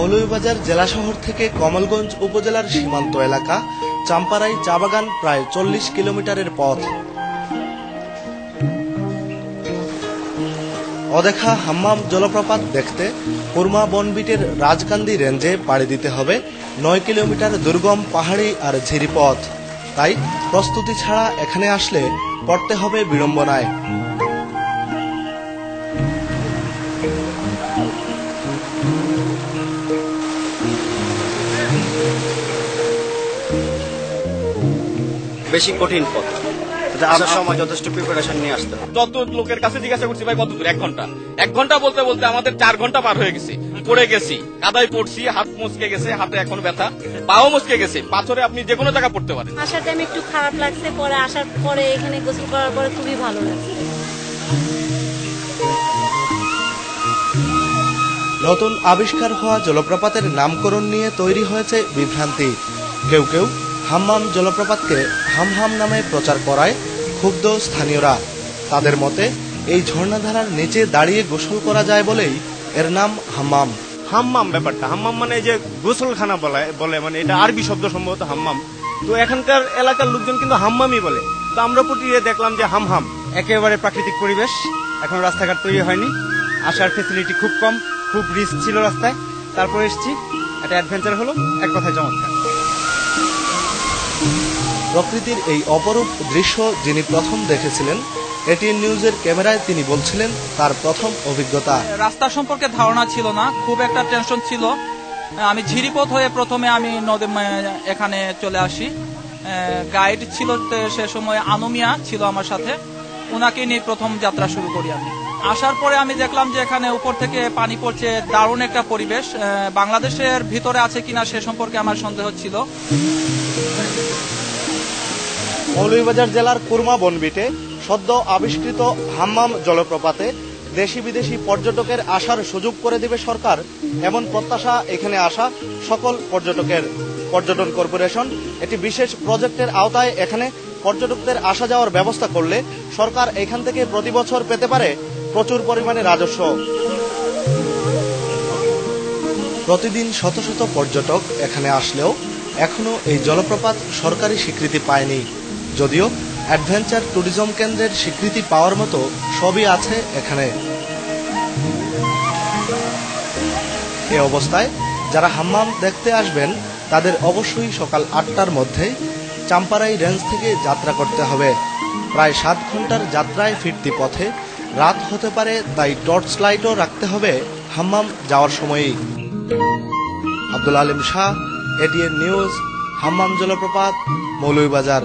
মৌলভীবাজার জেলা শহর থেকে কমলগঞ্জ উপজেলার সীমান্ত এলাকা চাম্পারাই চা বাগান প্রায় 40 কিলোমিটারের পথ। অদেখা হাম্মাম জলপ্রপাত দেখতে কুরমা বনবিটের রাজকান্দি রেঞ্জে পাড়ি দিতে হবে 9 কিলোমিটার দুর্গম পাহাড়ি আর ঝিরি পথ। তাই প্রস্তুতি ছাড়া এখানে আসলে পড়তে হবে বিড়ম্বনায়। বেশি কঠিন পথ, আসার সময় যথেষ্ট প্রিপারেশন নিয়ে আসতে হবে। যত লোকের কাছে জিজ্ঞাসা করছি ভাই কত দূর, 1 ঘন্টা বলতে বলতে আমাদের 4 ঘন্টা পার হয়ে গেছে। পড়ে গেছি, কাদায় পড়ছি, হাত মুচকে গেছে, হাতে এখন ব্যথা, পাও মুচকে গেছে। পাথরে আপনি যে কোনো জায়গা পড়তে পারেন। আসার টাইমে একটু খারাপ লাগছে, পরে আসার পরে এখানে গোসল করার পরে খুবই ভালো লাগছে। নতুন আবিষ্কার হওয়া জলপ্রপাতের নামকরণ নিয়ে তৈরি হয়েছে বিভ্রান্তি। কেউ কেউ হাম্মাম জলপ্রপাতকে হামহাম নামে প্রচার করায় ক্ষুব্ধ স্থানীয়রা। তাদের মতে এই ঝর্ণাধারার নিচে দাঁড়িয়ে গোসল করা যায় বলেই এর নাম হাম্মাম। হাম্মাম ব্যাপারটা, হাম্মাম মানে যে গোসলখানা বলে, মানে এটা আরবি শব্দ সম্ভবত হাম্মাম। তো এখানকার এলাকার লোকজন কিন্তু হাম্মামই বলে। তো আমরা প্রতিদিন দেখলাম যে হামহাম একেবারে প্রাকৃতিক পরিবেশ, এখন রাস্তাঘাট তৈরি হয়নি, আসার ফেসিলিটি খুব কম, খুব রিস্ক ছিল রাস্তায়। তারপরে এসেছি, একটা অ্যাডভেঞ্চার হলো, এক কথায় চমৎকার। প্রকৃতির এই অপরূপ দৃশ্য যিনি প্রথম দেখেছিলেন, এটিএন নিউজের ক্যামেরায় তিনি বলছিলেন তার প্রথম অভিজ্ঞতা। রাস্তা সম্পর্কে ধারণা ছিল না, খুব একটা টেনশন ছিল। আমি ঝিরিপথ হয়ে প্রথমে আমি নদী এখানে চলে আসি। গাইড ছিল সে সময় আনুমিয়া ছিল আমার সাথে, ওনাকে নিয়ে প্রথম যাত্রা শুরু করি আমি। আসার পরে আমি দেখলাম যে এখানে উপর থেকে পানি পড়ছে, দারুণ একটা পরিবেশ। বাংলাদেশের ভিতরে আছে কিনা সে সম্পর্কে আমার সন্দেহ ছিল। মৌলভীবাজার জেলার কুরমা বনবিটে সদ্য আবিষ্কৃত হাম্মাম জলপ্রপাতে দেশি বিদেশি পর্যটকের আসার সুযোগ করে দিবে সরকার, এমন প্রত্যাশা এখানে আসা সকল পর্যটকের। পর্যটন কর্পোরেশন একটি বিশেষ প্রজেক্টের আওতায় এখানে পর্যটকদের আসা যাওয়ার ব্যবস্থা করলে সরকার এখান থেকে প্রতি বছর পেতে পারে প্রচুর পরিমাণে রাজস্ব। প্রতিদিন শত শত পর্যটক এখানে আসলেও এখনো এই জলপ্রপাত সরকারি স্বীকৃতি পায়নি। যদিও অ্যাডভেঞ্চার ট্যুরিজম কেন্দ্রের স্বীকৃতি পাওয়ার মতো সবই আছে এখানে। এ অবস্থায় যারা হাম্মাম দেখতে আসবেন তাদের অবশ্যই সকাল 8টার মধ্যে চাম্পারাই রেঞ্জ থেকে যাত্রা করতে হবে। প্রায় 7 ঘন্টার যাত্রায় ফিরতি পথে রাত হতে পারে, তাই টর্চ লাইটও রাখতে হবে হাম্মাম যাওয়ার সময়ই। আব্দুল আলিম শাহ, এটিএন নিউজ, হাম্মাম জলপ্রপাত, মৌলভীবাজার।